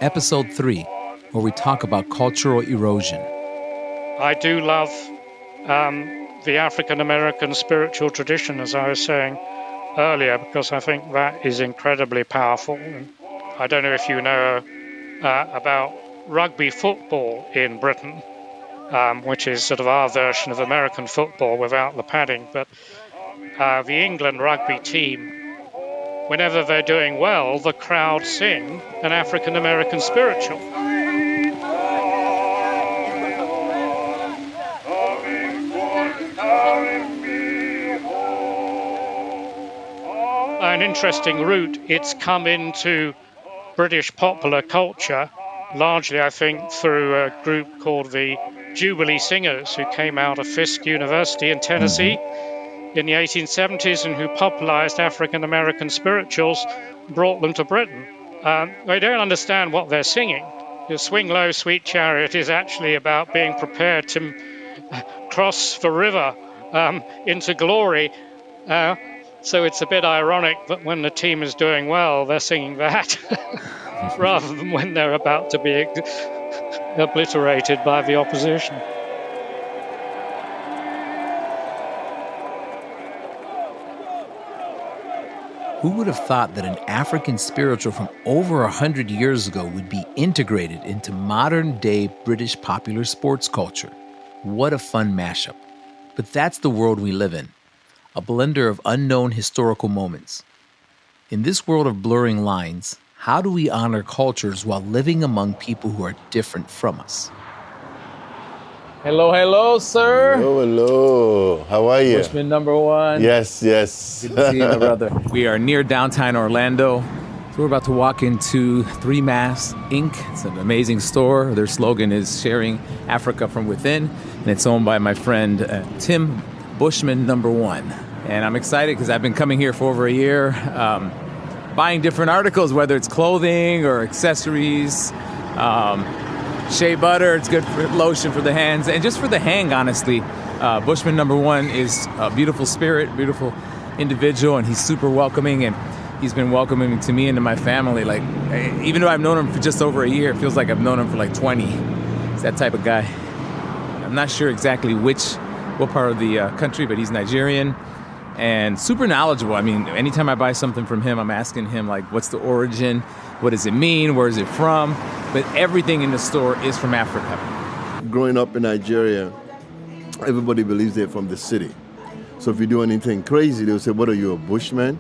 Episode 3, where we talk about cultural erosion. I do love the African American spiritual tradition, as I was saying earlier, because I think that is incredibly powerful. I don't know if you know about rugby football in Britain, which is sort of our version of American football without the padding, but the England rugby team, whenever they're doing well, the crowd sing an African American spiritual. An interesting route, it's come into British popular culture, largely I think through a group called the Jubilee Singers, who came out of Fisk University in Tennessee in the 1870s and who popularized African American spirituals, brought them to Britain. They don't understand what they're singing. The Swing Low, Sweet Chariot is actually about being prepared to cross the river into glory. So it's a bit ironic that when the team is doing well, they're singing that rather than when they're about to be obliterated by the opposition. Who would have thought that an African spiritual from over 100 years ago would be integrated into modern-day British popular sports culture? What a fun mashup. But that's the world we live in, a blender of unknown historical moments. In this world of blurring lines, how do we honor cultures while living among people who are different from us? Hello, hello, sir. Hello, hello. How are you? Bushman number one. Yes, yes. Good to see you, my brother. We are near downtown Orlando. So we're about to walk into 3 Masks Inc. It's an amazing store. Their slogan is Sharing Africa from Within, and it's owned by my friend Tim Bushman number one. And I'm excited because I've been coming here for over a year, buying different articles, whether it's clothing or accessories, shea butter, it's good for lotion for the hands, and just for the hang, honestly. Bushman number one is a beautiful spirit, beautiful individual, and he's super welcoming, and he's been welcoming to me and to my family. Like, even though I've known him for just over a year, it feels like I've known him for like 20. He's that type of guy. I'm not sure exactly what part of the country, but he's Nigerian and super knowledgeable. I mean, anytime I buy something from him, I'm asking him, like, what's the origin? What does it mean? Where is it from? But everything in the store is from Africa. Growing up in Nigeria, everybody believes they're from the city. So if you do anything crazy, they'll say, what are you, a Bushman?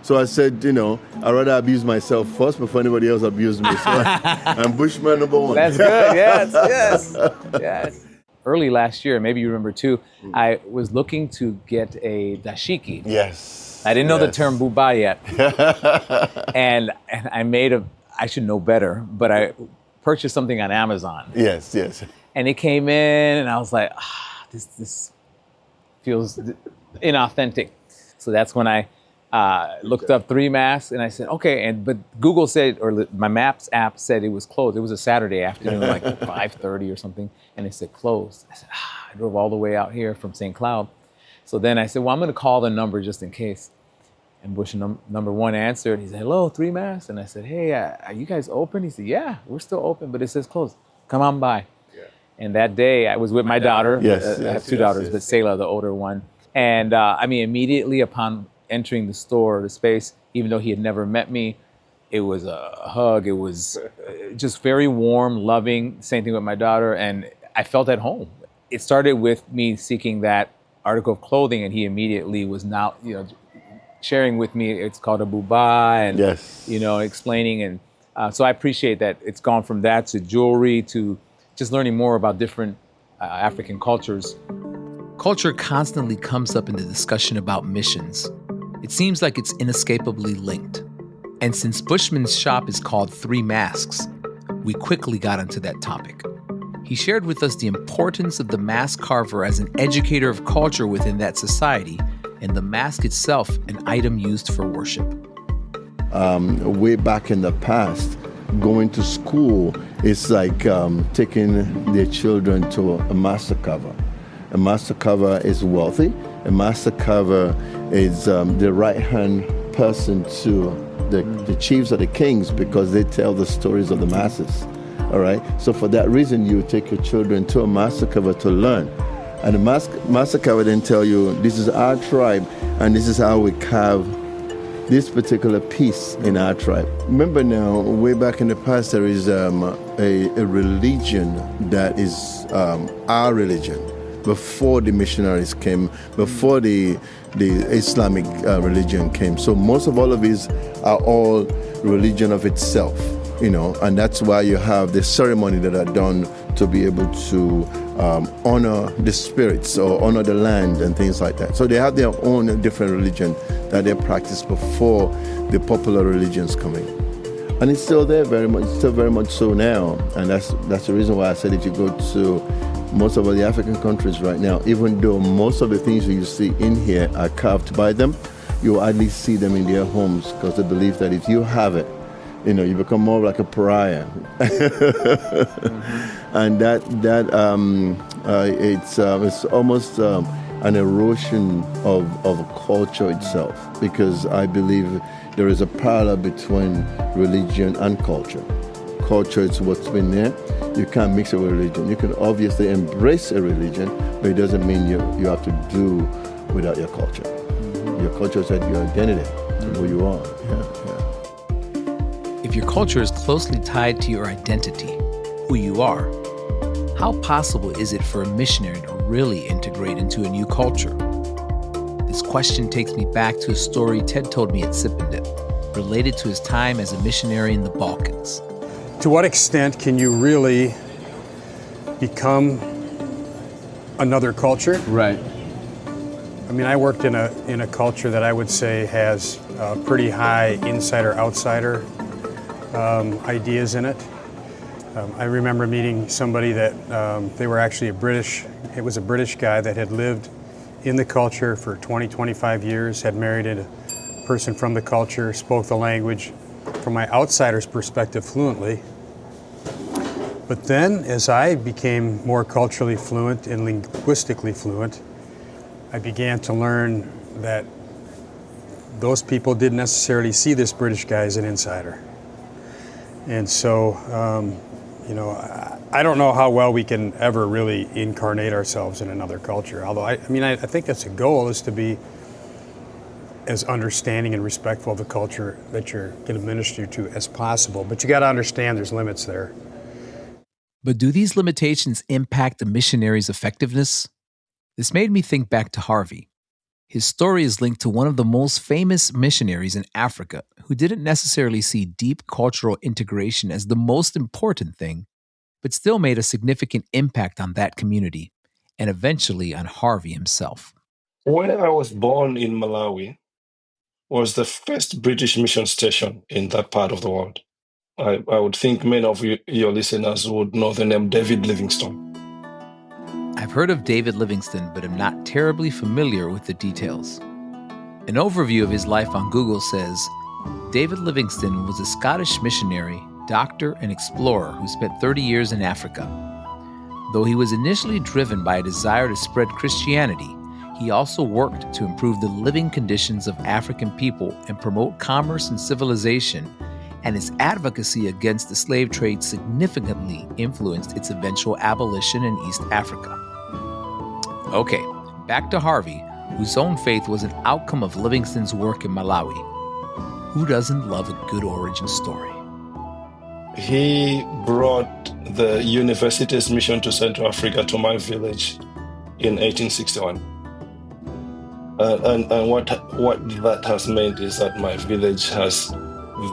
So I said, I'd rather abuse myself first before anybody else abused me. So I'm Bushman number one. That's good, yes. Early last year, maybe you remember too, I was looking to get a dashiki. Yes. I didn't know the term buba yet. and I should know better, but I purchased something on Amazon. Yes. And it came in and I was like, this feels inauthentic. So that's when I looked up 3 Masks and I said, okay, but Google said, or my Maps app said it was closed. It was a Saturday afternoon, like 5:30 or something, and it said closed. I said, I drove all the way out here from St. Cloud. So then I said, well, I'm going to call the number just in case. And Bush number one answered. He said, hello, 3 Masks. And I said, hey, are you guys open? He said, yeah, we're still open, but it says closed. Come on by. Yeah. And that day I was with my daughter. I have 2 daughters, but Selah, the older one. And immediately upon entering the store, the space, even though he had never met me, it was a hug. It was just very warm, loving. Same thing with my daughter. And I felt at home. It started with me seeking that article of clothing, and he immediately was now, sharing with me. It's called a buba, and explaining. And so I appreciate that it's gone from that to jewelry to just learning more about different African cultures. Culture constantly comes up in the discussion about missions. It seems like it's inescapably linked. And since Bushman's shop is called 3 Masks, we quickly got into that topic. He shared with us the importance of the mask carver as an educator of culture within that society, and the mask itself an item used for worship. Way back in the past, going to school is like taking their children to a master carver. A master carver is wealthy. A master carver is the right-hand person to The chiefs are the kings because they tell the stories of the masses. All right. So for that reason, you take your children to a master cover to learn. And the master cover then tell you, this is our tribe, and this is how we carve this particular piece in our tribe. Remember now, way back in the past, there is a religion that is our religion. Before the missionaries came, before the Islamic religion came. So most of all of these are all religion of itself, and that's why you have the ceremony that are done to be able to honor the spirits or honor the land and things like that. So they have their own different religion that they practice before the popular religions come in. And it's still there very much so now. And that's the reason why I said if you go to most of the African countries right now, even though most of the things you see in here are carved by them, you at least see them in their homes because they believe that if you have it, you become more like a pariah. And it's almost an erosion of a culture itself, because I believe there is a parallel between religion and culture. Culture is what's been there. You can't mix it with religion. You can obviously embrace a religion, but it doesn't mean you have to do without your culture. Your culture is your identity, who you are. Yeah. If your culture is closely tied to your identity, who you are, how possible is it for a missionary to really integrate into a new culture? This question takes me back to a story Ted told me at Sip and Dip, related to his time as a missionary in the Balkans. To what extent can you really become another culture? Right. I mean, I worked in a culture that I would say has pretty high insider-outsider ideas in it. I remember meeting somebody that they were actually a British guy that had lived in the culture for 20, 25 years, had married a person from the culture, spoke the language, from my outsider's perspective, fluently. But then, as I became more culturally fluent and linguistically fluent, I began to learn that those people didn't necessarily see this British guy as an insider. And so, I don't know how well we can ever really incarnate ourselves in another culture. Although, I think that's a goal, is to be as understanding and respectful of the culture that you're going to minister to as possible. But you got to understand there's limits there. But do these limitations impact the missionary's effectiveness? This made me think back to Harvey. His story is linked to one of the most famous missionaries in Africa who didn't necessarily see deep cultural integration as the most important thing, but still made a significant impact on that community and eventually on Harvey himself. Where I was born in Malawi was the first British mission station in that part of the world. I would think many of your listeners would know the name David Livingstone. I've heard of David Livingstone, but am not terribly familiar with the details. An overview of his life on Google says, David Livingstone was a Scottish missionary, doctor, and explorer who spent 30 years in Africa. Though he was initially driven by a desire to spread Christianity, he also worked to improve the living conditions of African people and promote commerce and civilization, and his advocacy against the slave trade significantly influenced its eventual abolition in East Africa. Okay, back to Harvey, whose own faith was an outcome of Livingstone's work in Malawi. Who doesn't love a good origin story? He brought the university's mission to Central Africa to my village in 1861. And what that has meant is that my village has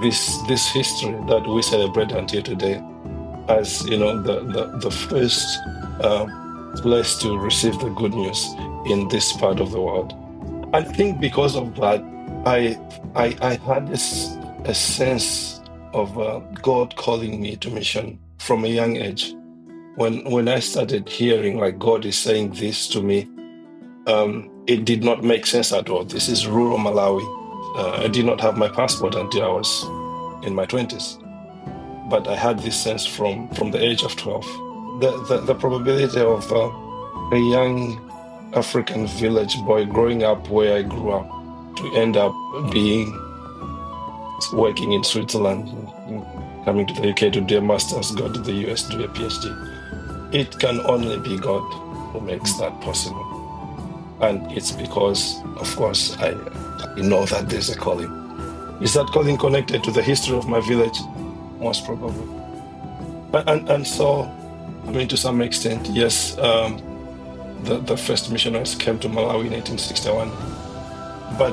this history that we celebrate until today as, the first place to receive the good news in this part of the world. I think because of that, I had a sense of God calling me to mission from a young age. When I started hearing like God is saying this to me, it did not make sense at all. This is rural Malawi. I did not have my passport until I was in my 20s. But I had this sense from the age of 12. The probability of a young African village boy growing up where I grew up to end up being working in Switzerland, coming to the UK to do a master's, go to the US to do a PhD. It can only be God who makes that possible. And it's because, of course, I know that there's a calling. Is that calling connected to the history of my village? Most probably. And so, I mean, to some extent, yes, the first missionaries came to Malawi in 1861. But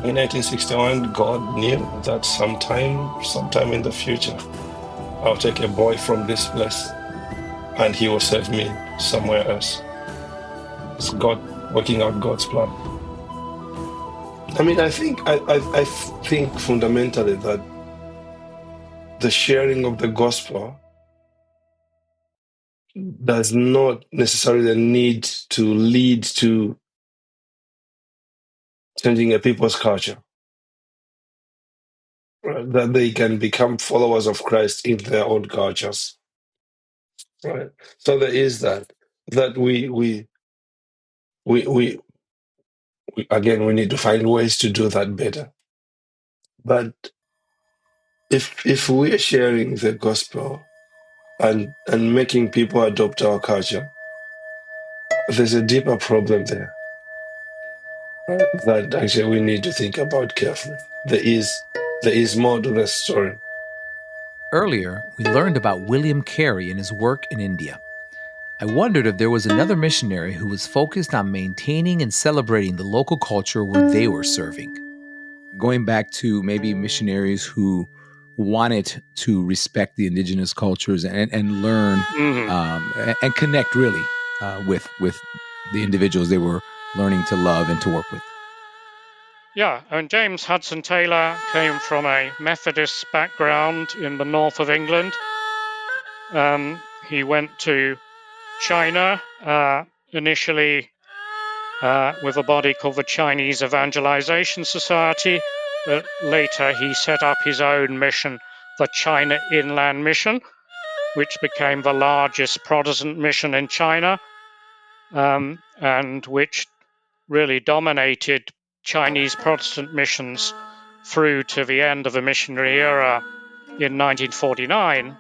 in 1861, God knew that sometime in the future, I'll take a boy from this place and he will save me somewhere else. It's God working out God's plan. I mean, I think fundamentally that the sharing of the gospel does not necessarily need to lead to changing a people's culture. Right? That they can become followers of Christ in their own cultures. Right. So there is that we again, we need to find ways to do that better. But if we are sharing the gospel and making people adopt our culture, there's a deeper problem there that actually we need to think about carefully. There is more to the story. Earlier, we learned about William Carey and his work in India. I wondered if there was another missionary who was focused on maintaining and celebrating the local culture where they were serving. Going back to maybe missionaries who wanted to respect the indigenous cultures and learn and connect really with the individuals they were learning to love and to work with. Yeah, and James Hudson Taylor came from a Methodist background in the north of England. He went to China initially with a body called the Chinese Evangelization Society. But later he set up his own mission, the China Inland Mission, which became the largest Protestant mission in China, and which really dominated Chinese Protestant missions through to the end of the missionary era in 1949.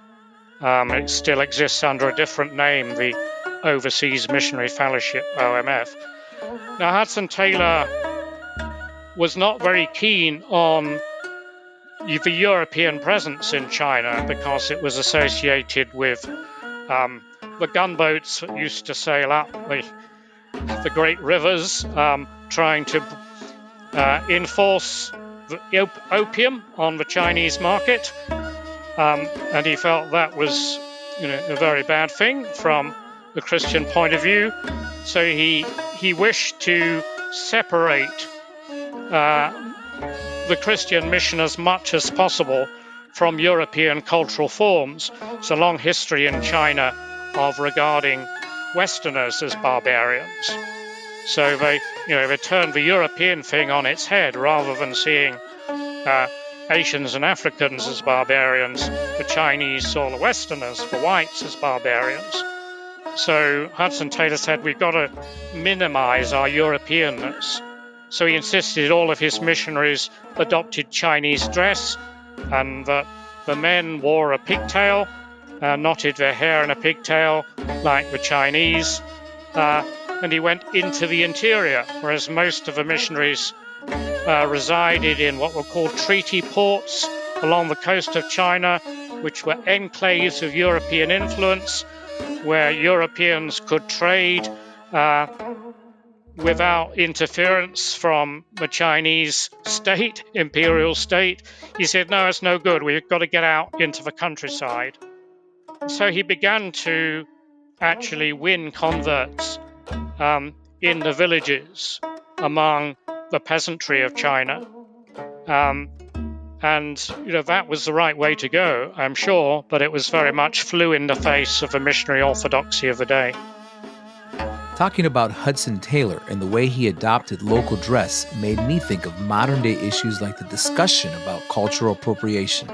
It still exists under a different name, the Overseas Missionary Fellowship, OMF. Now, Hudson Taylor was not very keen on the European presence in China because it was associated with the gunboats that used to sail up the great rivers, trying to enforce the opium on the Chinese market. And he felt that was, a very bad thing from the Christian point of view. So he wished to separate the Christian mission as much as possible from European cultural forms. It's a long history in China of regarding Westerners as barbarians. So they turned the European thing on its head rather than seeing Asians and Africans as barbarians. The Chinese saw the Westerners, the whites, as barbarians. So Hudson Taylor said, we've got to minimize our Europeanness. So he insisted all of his missionaries adopted Chinese dress, and that the men wore a pigtail, knotted their hair in a pigtail like the Chinese, and he went into the interior, whereas most of the missionaries resided in what were called treaty ports along the coast of China, which were enclaves of European influence, where Europeans could trade without interference from the Chinese state, imperial state. He said, no, it's no good. We've got to get out into the countryside. So he began to actually win converts in the villages among the peasantry of China. And that was the right way to go, I'm sure, but it was very much flew in the face of the missionary orthodoxy of the day. Talking about Hudson Taylor and the way he adopted local dress made me think of modern-day issues like the discussion about cultural appropriation.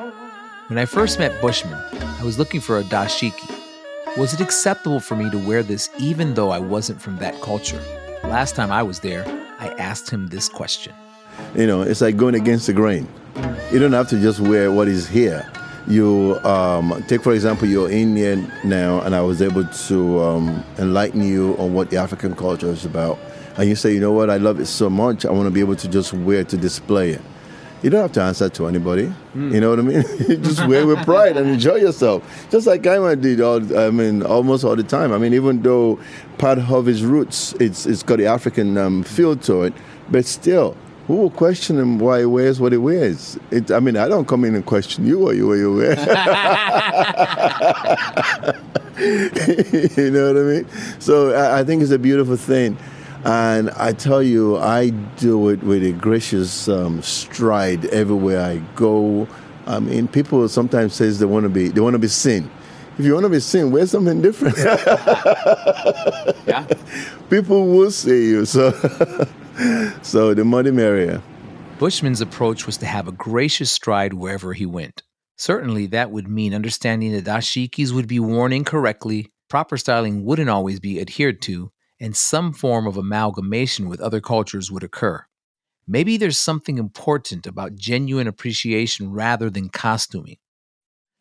When I first met Bushman, I was looking for a dashiki. Was it acceptable for me to wear this even though I wasn't from that culture? Last time I was there, I asked him this question. It's like going against the grain. You don't have to just wear what is here. You take, for example, you're Indian now, and I was able to enlighten you on what the African culture is about. And you say, you know what, I love it so much, I want to be able to just wear it to display it. You don't have to answer to anybody. You know what I mean? You just wear with pride and enjoy yourself. Just like Imer did almost all the time. I mean, even though part of his roots, it's got the African feel to it, but still, who will question him why he wears what he wears? I don't come in and question you what you wear. You know what I mean? So I think it's a beautiful thing. And I tell you, I do it with a gracious stride everywhere I go. I mean, people sometimes say they want to be seen. If you want to be seen, wear something different. Yeah. People will see you. So the more the merrier. Bushman's approach was to have a gracious stride wherever he went. Certainly, that would mean understanding that dashikis would be worn incorrectly, proper styling wouldn't always be adhered to, and some form of amalgamation with other cultures would occur. Maybe there's something important about genuine appreciation rather than costuming.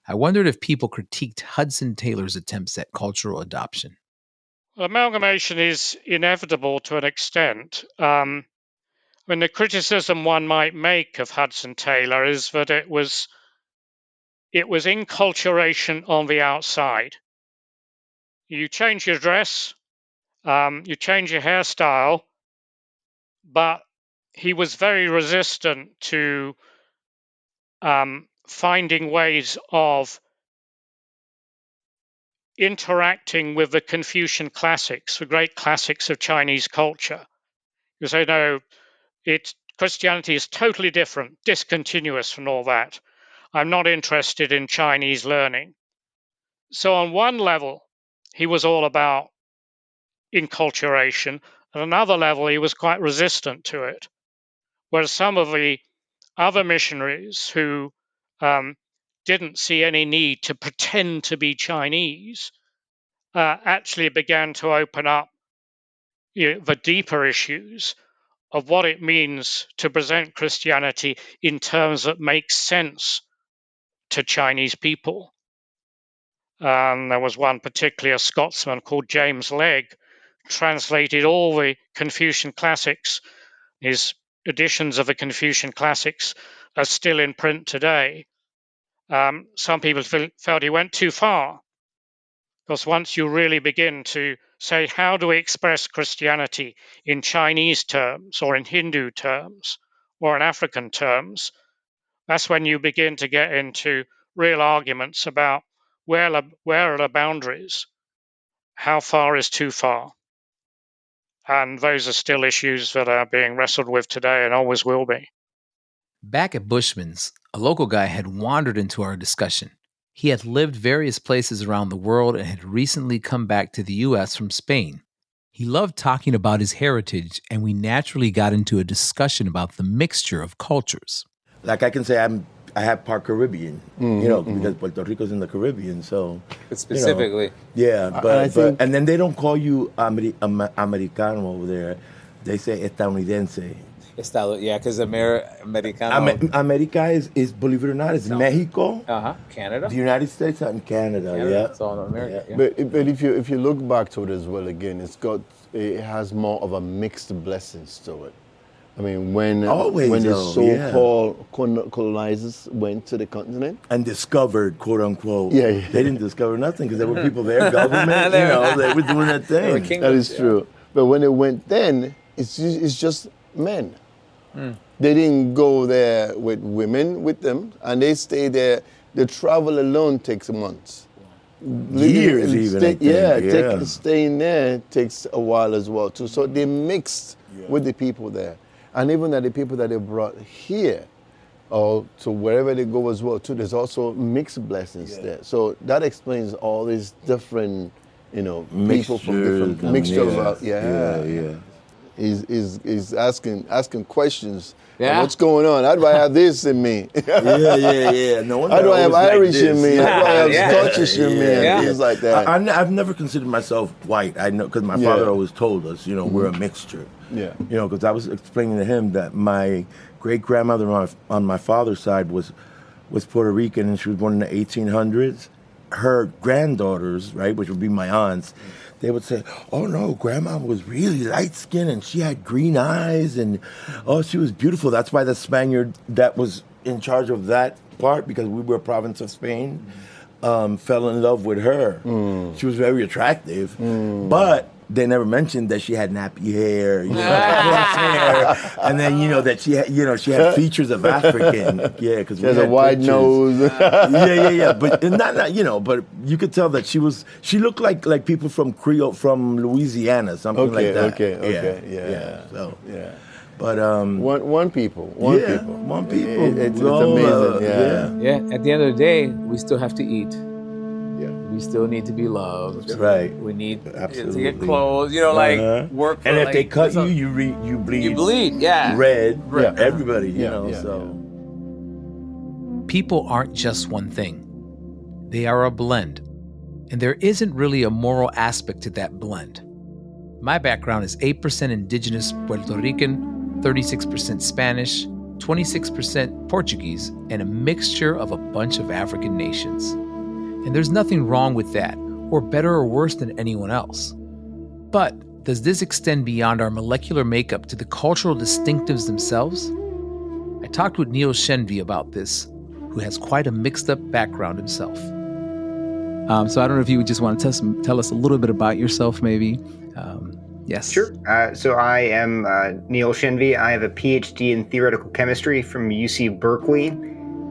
I wondered if people critiqued Hudson Taylor's attempts at cultural adoption. Amalgamation is inevitable to an extent. The criticism one might make of Hudson Taylor is that it was enculturation on the outside. You change your dress, you change your hairstyle, but he was very resistant to finding ways of interacting with the Confucian classics, the great classics of Chinese culture. You say, no, Christianity is totally different, discontinuous from all that. I'm not interested in Chinese learning. So on one level, he was all about enculturation. At another level, he was quite resistant to it. Whereas some of the other missionaries who didn't see any need to pretend to be Chinese actually began to open up the deeper issues of what it means to present Christianity in terms that make sense to Chinese people. There was one particularly, a Scotsman called James Legg, translated all the Confucian classics. His editions of the Confucian classics are still in print today. Some people felt he went too far, because once you really begin to say, how do we express Christianity in Chinese terms or in Hindu terms or in African terms, that's when you begin to get into real arguments about where are the boundaries, how far is too far. And those are still issues that are being wrestled with today and always will be. Back at Bushman's, a local guy had wandered into our discussion. He had lived various places around the world and had recently come back to the U.S. from Spain. He loved talking about his heritage, and we naturally got into a discussion about the mixture of cultures. Like I can say I have part Caribbean, because Puerto Rico's in the Caribbean, so. But specifically. But and then they don't call you Americano over there. They say estadounidense. Because Americano. America is, believe it or not, is Mexico. Canada. The United States and Canada. Yeah. It's all America. Yeah. But if you look back to it as well, again, it has more of a mixed blessings to it. I mean, when the so-called colonizers went to the continent and discovered, quote unquote, they didn't discover nothing because there were people there, government, they were doing that thing. That is true. But when they went then, it's just men. They didn't go there with women with them, and they stay there. The travel alone takes months. Years even. Staying there takes a while as well too. So they mixed with the people there. And even the people that they brought here, or to wherever they go as well too, there's also mixed blessings there. So that explains all these different, people from different mixture. He's asking questions. Yeah. What's going on? How do I have this in me? No wonder How do I have Irish like in me? How do I have Scottish in me? And things like that. I've never considered myself white. I know because my father always told us, we're a mixture. Yeah. You know, because I was explaining to him that my great grandmother on my father's side was Puerto Rican, and she was born in the 1800s. Her granddaughters, right, which would be my aunts, they would say, "Oh no, Grandma was really light skinned and she had green eyes, and oh, she was beautiful." That's why the Spaniard that was in charge of that part, because we were a province of Spain, fell in love with her. She was very attractive, but they never mentioned that she had nappy hair, cross hair, and then that she had features of African, because she has a wide nose. but not, but you could tell that she looked like people from Creole, from Louisiana, something like that. But one people. It's amazing. Yeah. At the end of the day, we still have to eat. We still need to be loved. Right. We need Absolutely. to get clothes, like work. And if like, they cut you bleed. You bleed, yeah. Red. Yeah. Everybody, so. People aren't just one thing. They are a blend. And there isn't really a moral aspect to that blend. My background is 8% indigenous Puerto Rican, 36% Spanish, 26% Portuguese, and a mixture of a bunch of African nations. And there's nothing wrong with that, or better or worse than anyone else. But does this extend beyond our molecular makeup to the cultural distinctives themselves? I talked with Neil Shenvi about this, who has quite a mixed up background himself. So I don't know if you would just want to tell us a little bit about yourself, maybe. Yes. Sure. So I am Neil Shenvi. I have a PhD in theoretical chemistry from UC Berkeley,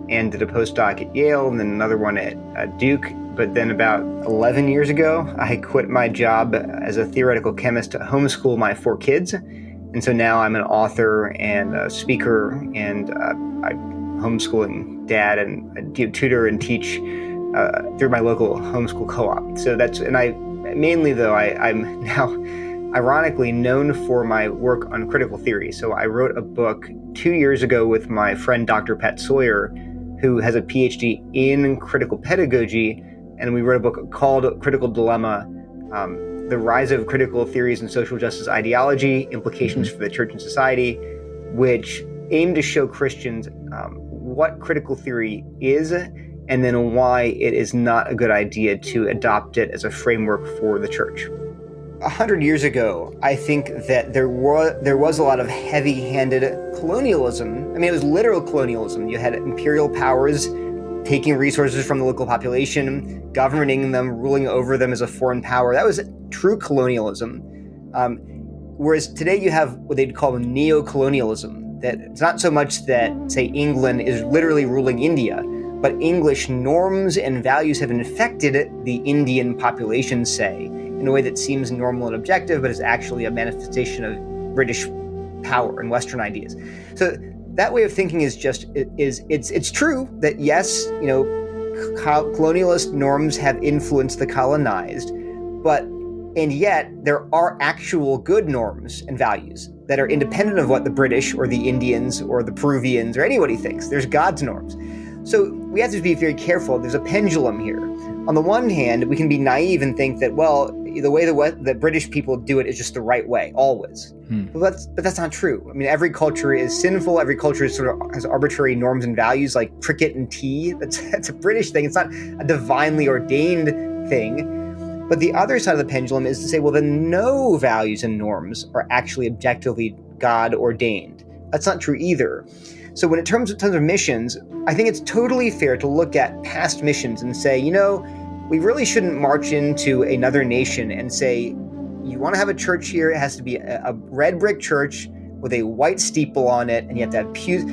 and did a postdoc at Yale, and then another one at Duke. But then about 11 years ago, I quit my job as a theoretical chemist to homeschool my 4 kids. And so now I'm an author and a speaker, and I'm homeschooling dad, and I tutor and teach through my local homeschool co-op. So I'm now ironically known for my work on critical theory. So I wrote a book 2 years ago with my friend Dr. Pat Sawyer, who has a PhD in critical pedagogy, and we wrote a book called Critical Dilemma, The Rise of Critical Theories and Social Justice Ideology, Implications for the Church and Society, which aimed to show Christians what critical theory is, and then why it is not a good idea to adopt it as a framework for the church. 100 years ago, I think that there was a lot of heavy-handed colonialism. I mean, it was literal colonialism. You had imperial powers taking resources from the local population, governing them, ruling over them as a foreign power. That was true colonialism. Whereas today you have what they'd call neo-colonialism. That it's not so much that, say, England is literally ruling India, but English norms and values have infected the Indian population, say, in a way that seems normal and objective, but is actually a manifestation of British power and Western ideas. So that way of thinking is it's true that yes, colonialist norms have influenced the colonized, and yet there are actual good norms and values that are independent of what the British or the Indians or the Peruvians or anybody thinks. There's God's norms. So we have to be very careful. There's a pendulum here. On the one hand, we can be naive and think that, well, the way the British people do it is just the right way, always. But that's not true. I mean, every culture is sinful. Every culture has arbitrary norms and values, like cricket and tea. That's a British thing. It's not a divinely ordained thing. But the other side of the pendulum is to say, well, then no values and norms are actually objectively God ordained. That's not true either. So when in terms of missions, I think it's totally fair to look at past missions and say, we really shouldn't march into another nation and say, you want to have a church here, it has to be a red brick church with a white steeple on it, and you have to have pews.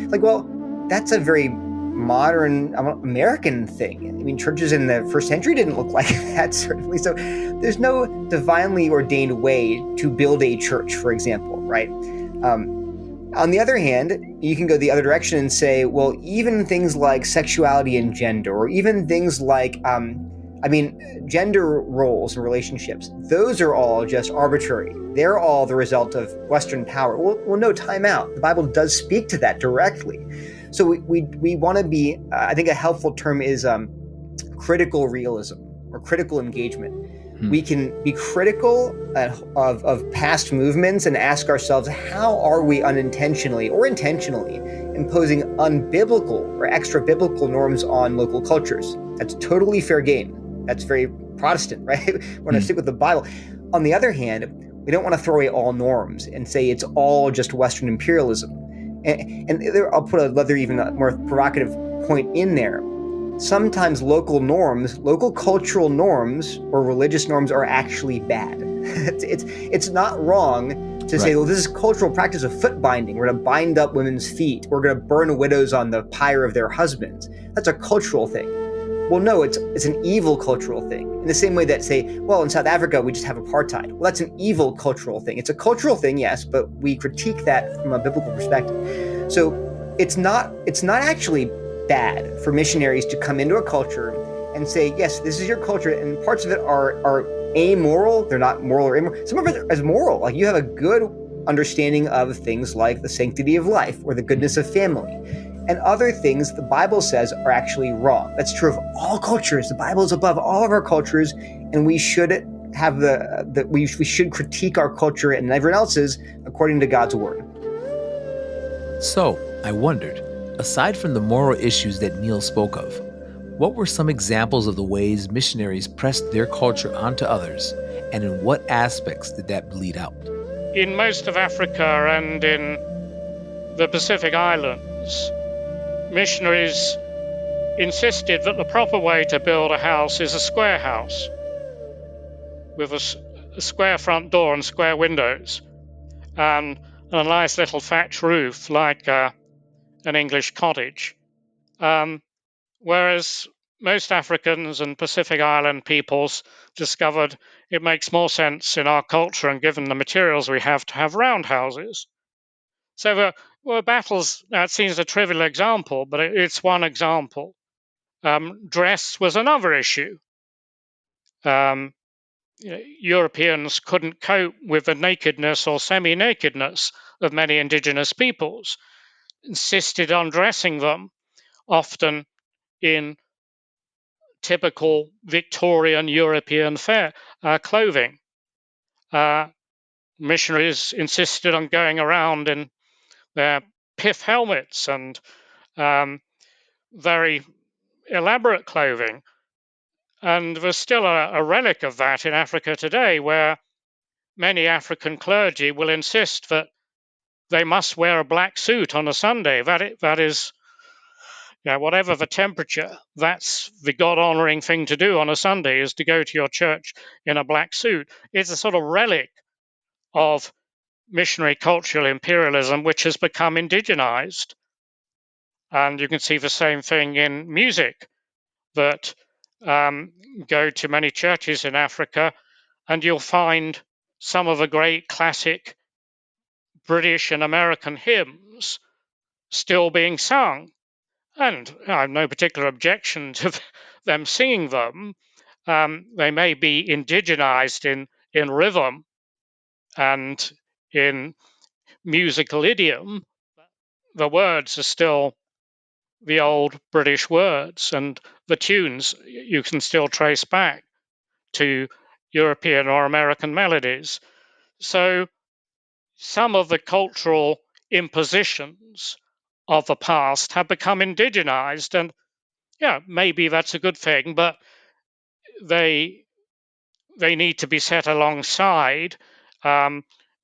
That's a very modern American thing. I mean, churches in the first century didn't look like that, certainly. So there's no divinely ordained way to build a church, for example, right? On the other hand, you can go the other direction and say, well, even things like sexuality and gender, or even things like, gender roles and relationships, those are all just arbitrary. They're all the result of Western power. Well, no, time out. The Bible does speak to that directly. So we want to be, I think a helpful term is critical realism or critical engagement. we can be critical of past movements and ask ourselves, how are we unintentionally or intentionally imposing unbiblical or extra biblical norms on local cultures? That's totally fair game. That's very Protestant, right? We want to stick with the Bible. On the other hand, we don't want to throw away all norms and say it's all just Western imperialism. And there, I'll put another even more provocative point in there. Sometimes local norms, local cultural norms or religious norms are actually bad. It's not wrong to say, well, this is cultural practice of foot binding. We're going to bind up women's feet. We're going to burn widows on the pyre of their husbands. That's a cultural thing. Well, no, it's an evil cultural thing. In the same way that, say, well, in South Africa, we just have apartheid. Well, that's an evil cultural thing. It's a cultural thing, yes, but we critique that from a biblical perspective. So it's not actually bad for missionaries to come into a culture and say, yes, this is your culture, and parts of it are amoral. They're not moral or immoral. Some of it is moral. Like, you have a good understanding of things like the sanctity of life or the goodness of family. And other things the Bible says are actually wrong. That's true of all cultures. The Bible is above all of our cultures, and we should have we should critique our culture and everyone else's according to God's word. So, I wondered, aside from the moral issues that Neil spoke of, what were some examples of the ways missionaries pressed their culture onto others, and in what aspects did that bleed out? In most of Africa and in the Pacific Islands, missionaries insisted that the proper way to build a house is a square house with a square front door and square windows and a nice little thatch roof like an English cottage. Whereas most Africans and Pacific Island peoples discovered it makes more sense in our culture and given the materials we have to have round houses. So there were battles. That seems a trivial example, but it's one example. Dress was another issue. Europeans couldn't cope with the nakedness or semi-nakedness of many indigenous peoples, insisted on dressing them, often in typical Victorian European clothing. Missionaries insisted on going around in their pith helmets and very elaborate clothing. And there's still a relic of that in Africa today, where many African clergy will insist that they must wear a black suit on a Sunday. That is, whatever the temperature, that's the God-honoring thing to do on a Sunday, is to go to your church in a black suit. It's a sort of relic of missionary cultural imperialism, which has become indigenized. And you can see the same thing in music, that go to many churches in Africa, and you'll find some of the great classic British and American hymns still being sung. And I have no particular objection to them singing them. They may be indigenized in rhythm and in musical idiom. The words are still the old British words, and the tunes you can still trace back to European or American melodies. So some of the cultural impositions of the past have become indigenized, and maybe that's a good thing, but they need to be set alongside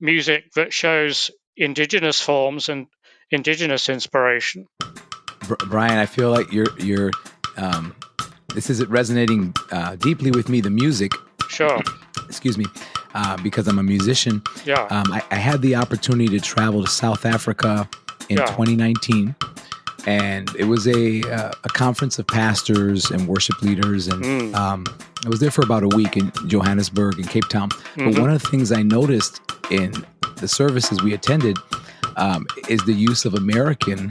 music that shows indigenous forms and indigenous inspiration. Brian, I feel like you're this is resonating deeply with me, the music. Sure. Excuse me, because I'm a musician. Yeah. I had the opportunity to travel to South Africa in 2019, and it was a conference of pastors and worship leaders, and I was there for about a week in Johannesburg and Cape Town. But one of the things I noticed in the services we attended is the use of American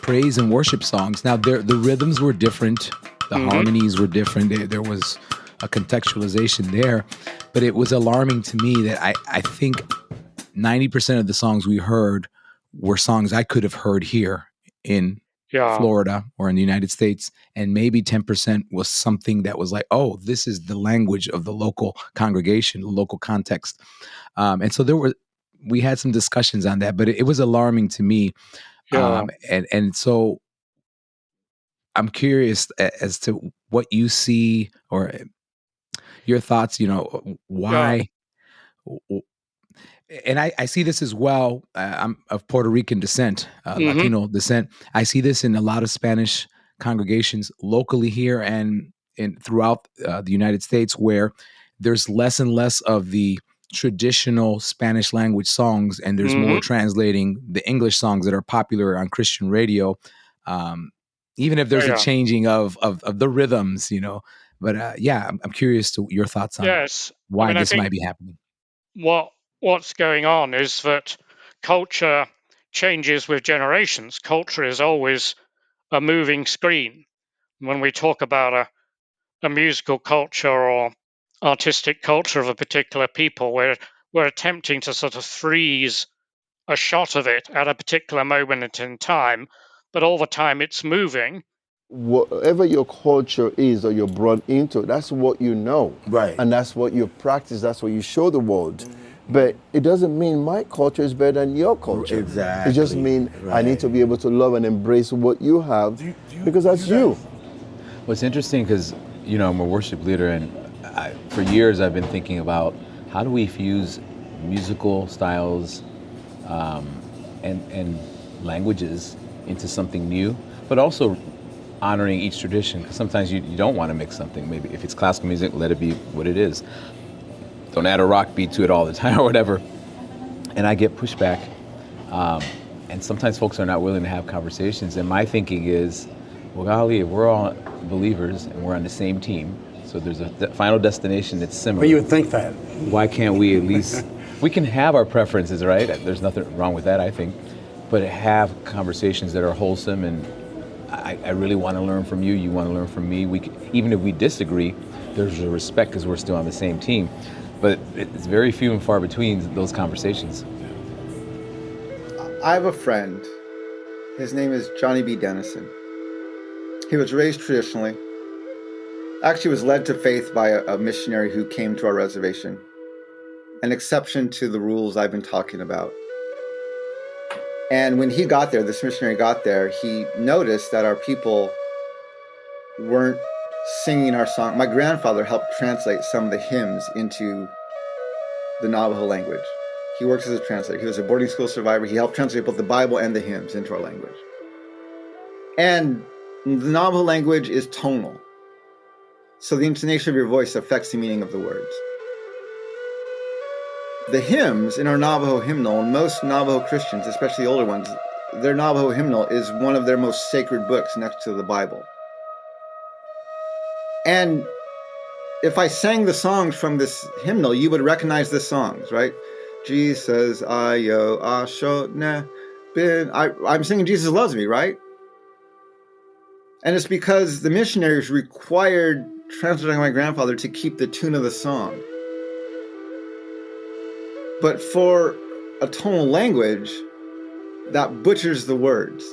praise and worship songs. Now, the rhythms were different, the harmonies were different. There was a contextualization there, but it was alarming to me that I think 90% of the songs we heard were songs I could have heard here in Yeah. Florida or in the United States, and maybe 10% was something that was like, oh, this is the language of the local congregation, the local context. And so we had some discussions on that, but it was alarming to me. Yeah. And so I'm curious as to what you see or your thoughts, Yeah. why. And I see this as well. I'm of Puerto Rican descent, Latino descent. I see this in a lot of Spanish congregations locally here and throughout the United States, where there's less and less of the traditional Spanish language songs, and there's more translating the English songs that are popular on Christian radio. Even if there's a changing of the rhythms, But I'm curious to your thoughts on Yes. why I this think might be happening. What's going on is that culture changes with generations. Culture is always a moving screen. When we talk about a musical culture or artistic culture of a particular people, we're attempting to sort of freeze a shot of it at a particular moment in time, but all the time it's moving. Whatever your culture is or you're brought into, that's what you know. Right. And that's what you practice, that's what you show the world. But it doesn't mean my culture is better than your culture. Exactly. It just means I need to be able to love and embrace what you have because that's you. Well, it's interesting because, I'm a worship leader, and for years I've been thinking about how do we fuse musical styles and languages into something new, but also honoring each tradition, because sometimes you don't want to mix something. Maybe if it's classical music, let it be what it is. Don't add a rock beat to it all the time or whatever. And I get pushback. And sometimes folks are not willing to have conversations. And my thinking is, well, golly, if we're all believers and we're on the same team, so there's a final destination that's similar. Well, you would think that. Why can't we at least, we can have our preferences, right? There's nothing wrong with that, I think. But have conversations that are wholesome, and I really want to learn from you, you want to learn from me. Even if we disagree, there's a respect because we're still on the same team. But it's very few and far between those conversations. I have a friend. His name is Johnny B. Dennison. He was raised traditionally. Actually was led to faith by a missionary who came to our reservation. An exception to the rules I've been talking about. And when he got there, this missionary got there, he noticed that our people weren't singing our song. My grandfather helped translate some of the hymns into the Navajo language. He works as a translator. He was a boarding school survivor. He helped translate both the Bible and the hymns into our language. And the Navajo language is tonal. So the intonation of your voice affects the meaning of the words. The hymns in our Navajo hymnal, and most Navajo Christians, especially the older ones, their Navajo hymnal is one of their most sacred books next to the Bible. And if I sang the songs from this hymnal, you would recognize the songs, right? Jesus, ayo, asho, ne, bin. I'm singing Jesus Loves Me, right? And it's because the missionaries required translating my grandfather to keep the tune of the song. But for a tonal language, that butchers the words.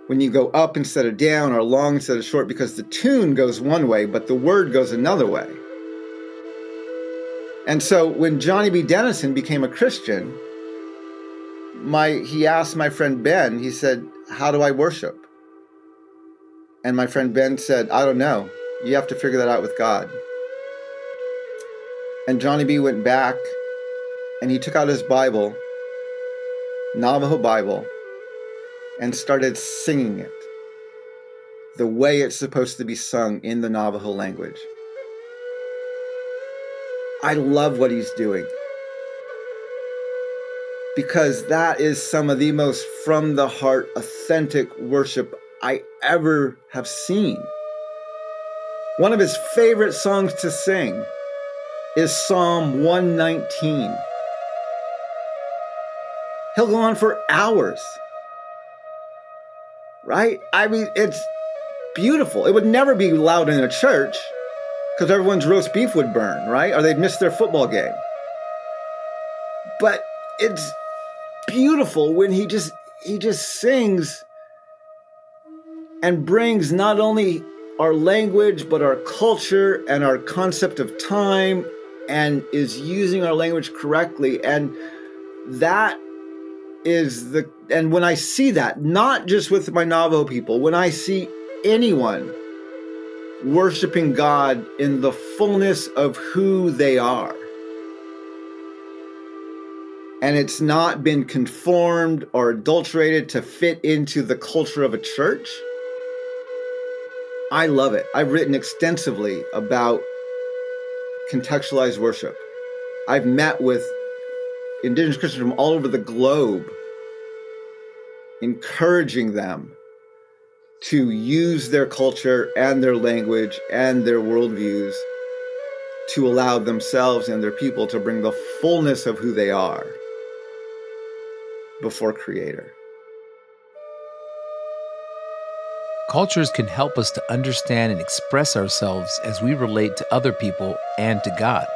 When you go up instead of down or long instead of short, because the tune goes one way, but the word goes another way. And so when Johnny B. Dennison became a Christian, he asked my friend Ben, he said, how do I worship? And my friend Ben said, I don't know. You have to figure that out with God. And Johnny B. went back and he took out his Bible, Navajo Bible, and started singing it the way it's supposed to be sung in the Navajo language. I love what he's doing because that is some of the most from the heart, authentic worship I ever have seen. One of his favorite songs to sing is Psalm 119. He'll go on for hours. Right? I mean, it's beautiful. It would never be loud in a church because everyone's roast beef would burn, right? Or they'd miss their football game. But it's beautiful when he just sings and brings not only our language, but our culture and our concept of time, and is using our language correctly. And that is and when I see that, not just with my Navajo people, when I see anyone worshiping God in the fullness of who they are, and it's not been conformed or adulterated to fit into the culture of a church, I love it. I've written extensively about contextualized worship. I've met with Indigenous Christians from all over the globe, encouraging them to use their culture and their language and their worldviews to allow themselves and their people to bring the fullness of who they are before Creator. Cultures can help us to understand and express ourselves as we relate to other people and to God.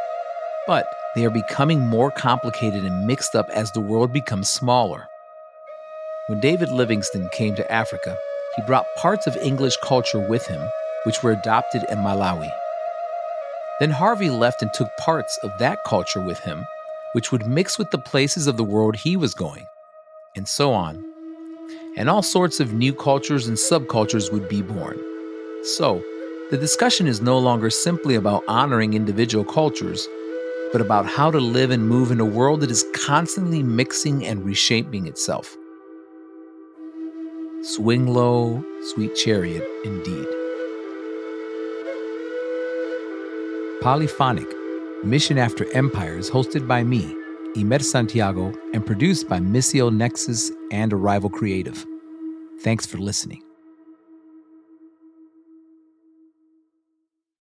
But they are becoming more complicated and mixed up as the world becomes smaller. When David Livingstone came to Africa, he brought parts of English culture with him, which were adopted in Malawi. Then Harvey left and took parts of that culture with him, which would mix with the places of the world he was going, and so on. And all sorts of new cultures and subcultures would be born. So, the discussion is no longer simply about honoring individual cultures, but about how to live and move in a world that is constantly mixing and reshaping itself. Swing low, sweet chariot, indeed. Polyphonic, Mission After Empire is hosted by me, Imer Santiago, and produced by Missio Nexus and Arrival Creative. Thanks for listening.